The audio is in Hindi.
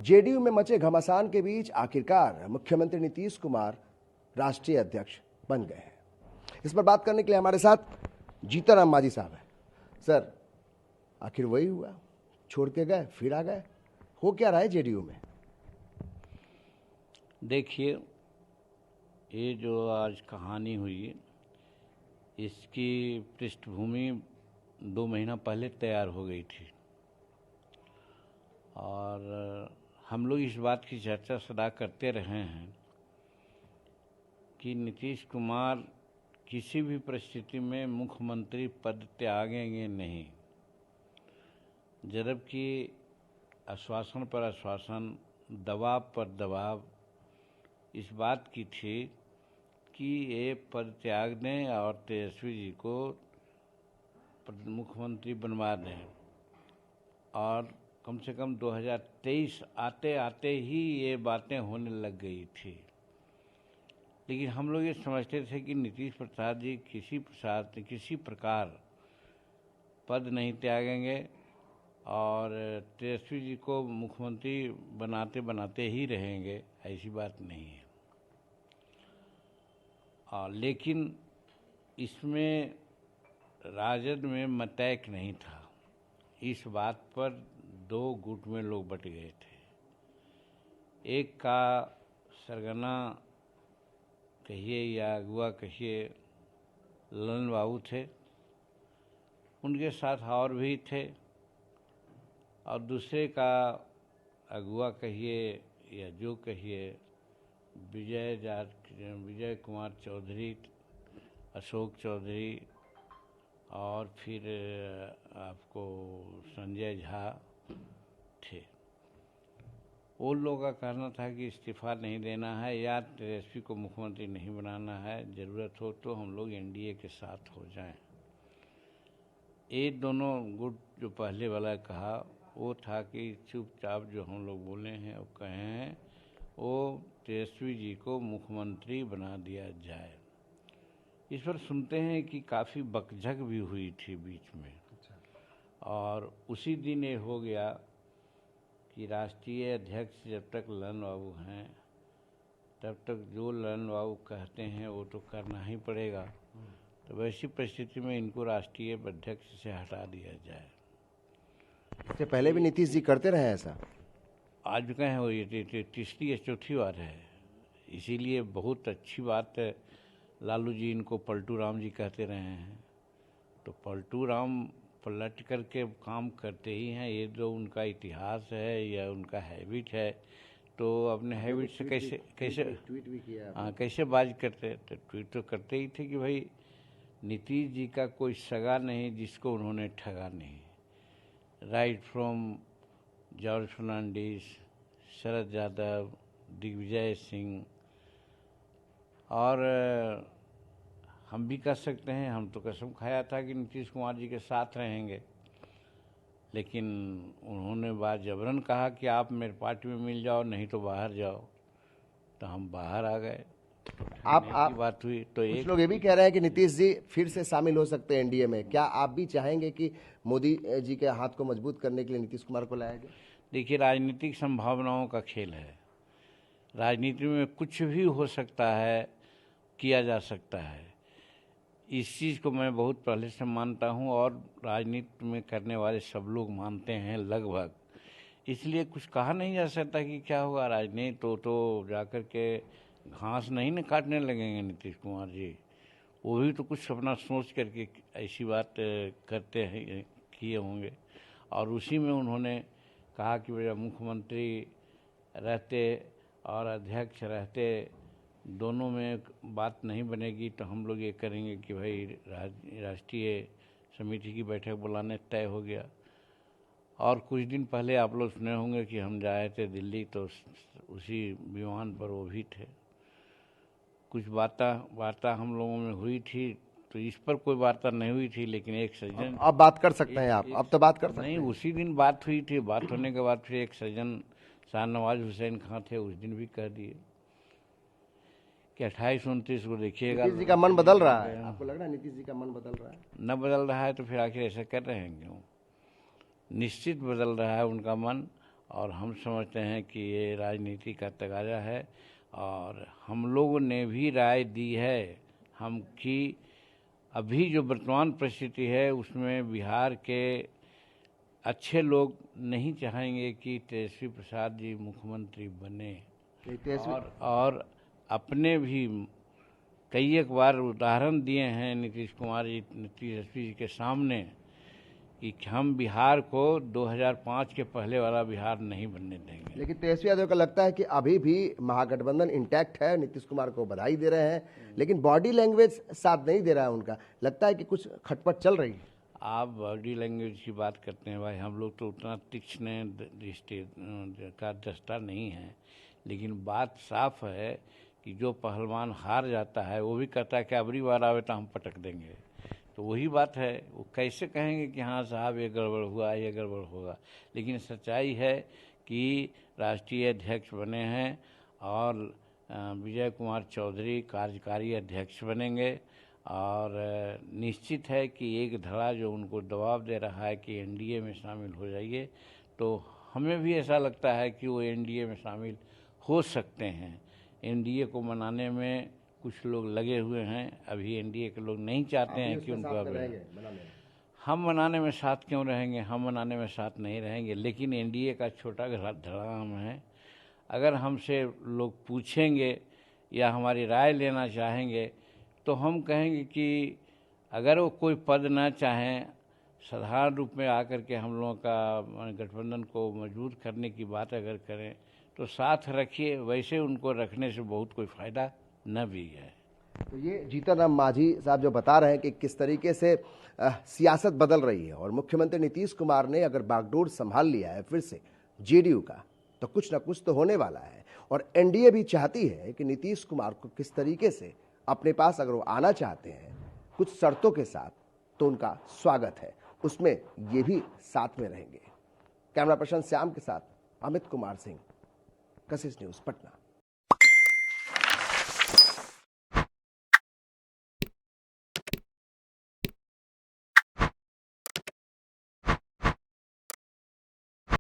जेडीयू में मचे घमासान के बीच आखिरकार मुख्यमंत्री नीतीश कुमार राष्ट्रीय अध्यक्ष बन गए हैं। इस पर बात करने के लिए हमारे साथ जीतनराम मांझी साहब हैं। सर, आखिर वही हुआ, छोड़ के गए फिर आ गए, हो क्या रहा है जेडीयू में? देखिए, ये जो आज कहानी हुई, इसकी पृष्ठभूमि 2 महीना पहले तैयार हो गई थी और हम लोग इस बात की चर्चा सदा करते रहे हैं कि नीतीश कुमार किसी भी परिस्थिति में मुख्यमंत्री पद त्यागेंगे नहीं, जबकि आश्वासन पर आश्वासन, दबाव पर दबाव इस बात की थी कि ये पद त्याग दें और तेजस्वी जी को मुख्यमंत्री बनवा दें। और कम से कम 2023 आते आते ही ये बातें होने लग गई थी। लेकिन हम लोग ये समझते थे कि नीतीश प्रसाद जी किसी प्रकार पद नहीं त्यागेंगे और तेजस्वी जी को मुख्यमंत्री बनाते बनाते ही रहेंगे, ऐसी बात नहीं है। लेकिन इसमें राजद में मतैक नहीं था। इस बात पर 2 गुट में लोग बट गए थे। एक का सरगना कहिए या अगुआ कहिए ललन बाबू थे, उनके साथ और भी थे, और दूसरे का अगुआ कहिए या जो कहिए विजय कुमार चौधरी, अशोक चौधरी और फिर आपको संजय झा थे। वो लोगों का कहना था कि इस्तीफा नहीं देना है या तेजस्वी को मुख्यमंत्री नहीं बनाना है, ज़रूरत हो तो हम लोग एनडीए के साथ हो जाएं। ये दोनों गुट जो पहले वाला कहा वो था कि चुपचाप जो हम लोग बोले हैं वो कहे हैं, वो तेजस्वी जी को मुख्यमंत्री बना दिया जाए। इस पर सुनते हैं कि काफ़ी बकझक भी हुई थी बीच में। और उसी दिन ये हो गया कि राष्ट्रीय अध्यक्ष जब तक ललन बाबू हैं तब तक जो ललन बाबू कहते हैं वो तो करना ही पड़ेगा। तो वैसी परिस्थिति में इनको राष्ट्रीय अध्यक्ष से हटा दिया जाए। इससे पहले भी नीतीश जी करते रहे ऐसा? आज भी कहें वो ये तीसरी या चौथी बार है। इसीलिए बहुत अच्छी बात है, लालू जी इनको पलटू राम जी कहते रहे हैं। तो पलटू राम पलट करके काम करते ही हैं। ये जो उनका इतिहास है या उनका हैबिट है, तो अपने हैबिट से कैसे ट्वीट भी किया। हाँ, कैसे बाज करते? तो ट्वीट तो करते ही थे कि भाई नीतीश जी का कोई सगा नहीं जिसको उन्होंने ठगा नहीं। Right from George Fernandes, Sharad Yadav, Digvijay Singh, और हम भी कह सकते हैं, हम तो कसम खाया था कि नीतीश कुमार जी के साथ रहेंगे, लेकिन उन्होंने बात जबरन कहा कि आप मेरे पार्टी में मिल जाओ नहीं तो बाहर जाओ। तो हम बाहर आ गए। आप बात हुई तो कुछ लोग ये भी कह रहे हैं कि नीतीश जी फिर से शामिल हो सकते हैं एनडीए में। क्या आप भी चाहेंगे कि मोदी जी के हाथ को मजबूत करने के लिए नीतीश कुमार को लाया जाए? देखिए, राजनीतिक संभावनाओं का खेल है। राजनीति में कुछ भी हो सकता है, किया जा सकता है। इस चीज़ को मैं बहुत पहले से मानता हूँ और राजनीति में करने वाले सब लोग मानते हैं लगभग। इसलिए कुछ कहा नहीं जा सकता कि क्या होगा। राजनीति तो जाकर के घास नहीं न काटने लगेंगे नीतीश कुमार जी। वो भी तो कुछ अपना सोच करके ऐसी बात करते हैं, किए होंगे। और उसी में उन्होंने कहा कि मेरा मुख्यमंत्री रहते और अध्यक्ष रहते दोनों में बात नहीं बनेगी तो हम लोग ये करेंगे कि भाई राष्ट्रीय समिति की बैठक बुलाने तय हो गया। और कुछ दिन पहले आप लोग सुने होंगे कि हम जाए थे दिल्ली, तो उसी विमान पर वो भी थे। कुछ वार्ता हम लोगों में हुई थी, तो इस पर कोई वार्ता नहीं हुई थी। लेकिन एक सज्जन, अब बात कर सकते हैं आप, अब तो बात कर सकते हैं। नहीं, उसी दिन बात हुई थी। बात होने के बाद फिर एक सज्जन शाहनवाज हुसैन खां थे, उस दिन भी कह दिए कि 28-29 को देखिएगा। नीतीश जी का मन बदल रहा है? आपको लग रहा है नीतीश जी का मन बदल रहा है? न बदल रहा है तो फिर आखिर ऐसा कर रहे हैं क्यों? निश्चित बदल रहा है उनका मन। और हम समझते हैं कि ये राजनीति का तकाजा है और हम लोगों ने भी राय दी है हम कि अभी जो वर्तमान परिस्थिति है उसमें बिहार के अच्छे लोग नहीं चाहेंगे कि तेजस्वी प्रसाद जी मुख्यमंत्री बने और अपने भी कई एक बार उदाहरण दिए हैं नीतीश तेजस्वी जी के सामने कि हम बिहार को 2005 के पहले वाला बिहार नहीं बनने देंगे। लेकिन तेजस्वी यादव का लगता है कि अभी भी महागठबंधन इंटैक्ट है, नीतीश कुमार को बधाई दे रहे हैं, लेकिन बॉडी लैंग्वेज साथ नहीं दे रहा है उनका। लगता है कि कुछ खटपट चल रही है। आप बॉडी लैंग्वेज की बात करते हैं भाई, हम लोग तो उतना तीक्ष्ण दृष्टि का दस्ता नहीं है, लेकिन बात साफ है कि जो पहलवान हार जाता है वो भी कहता है कि अबरी बार आवे तो हम पटक देंगे। तो वही बात है, वो कैसे कहेंगे कि हाँ साहब ये गड़बड़ हुआ, ये गड़बड़ होगा। लेकिन सच्चाई है कि राष्ट्रीय अध्यक्ष बने हैं और विजय कुमार चौधरी कार्यकारी अध्यक्ष बनेंगे और निश्चित है कि एक धड़ा जो उनको दबाव दे रहा है कि एनडीए में शामिल हो जाइए, तो हमें भी ऐसा लगता है कि वो एनडीए में शामिल हो सकते हैं। एनडीए को मनाने में कुछ लोग लगे हुए हैं, अभी एनडीए के लोग नहीं चाहते हैं कि उनको हम मनाने में साथ क्यों रहेंगे, हम मनाने में साथ नहीं रहेंगे, लेकिन एनडीए का छोटा धड़ाम है। अगर हमसे लोग पूछेंगे या हमारी राय लेना चाहेंगे तो हम कहेंगे कि अगर वो कोई पद ना चाहें, साधारण रूप में आकर के हम लोगों का गठबंधन को मजबूत करने की बात अगर करें तो साथ रखिए, वैसे उनको रखने से बहुत कोई फ़ायदा न भी है। तो ये जीतन राम मांझी साहब जो बता रहे हैं कि किस तरीके से सियासत बदल रही है और मुख्यमंत्री नीतीश कुमार ने अगर बागडोर संभाल लिया है फिर से जेडीयू का, तो कुछ ना कुछ तो होने वाला है। और एनडीए भी चाहती है कि नीतीश कुमार को किस तरीके से अपने पास अगर वो आना चाहते हैं कुछ शर्तों के साथ, तो उनका स्वागत है, उसमें ये भी साथ में रहेंगे। कैमरा पर्सन श्याम के साथ अमित कुमार सिंह, कशिश न्यूज़, पटना।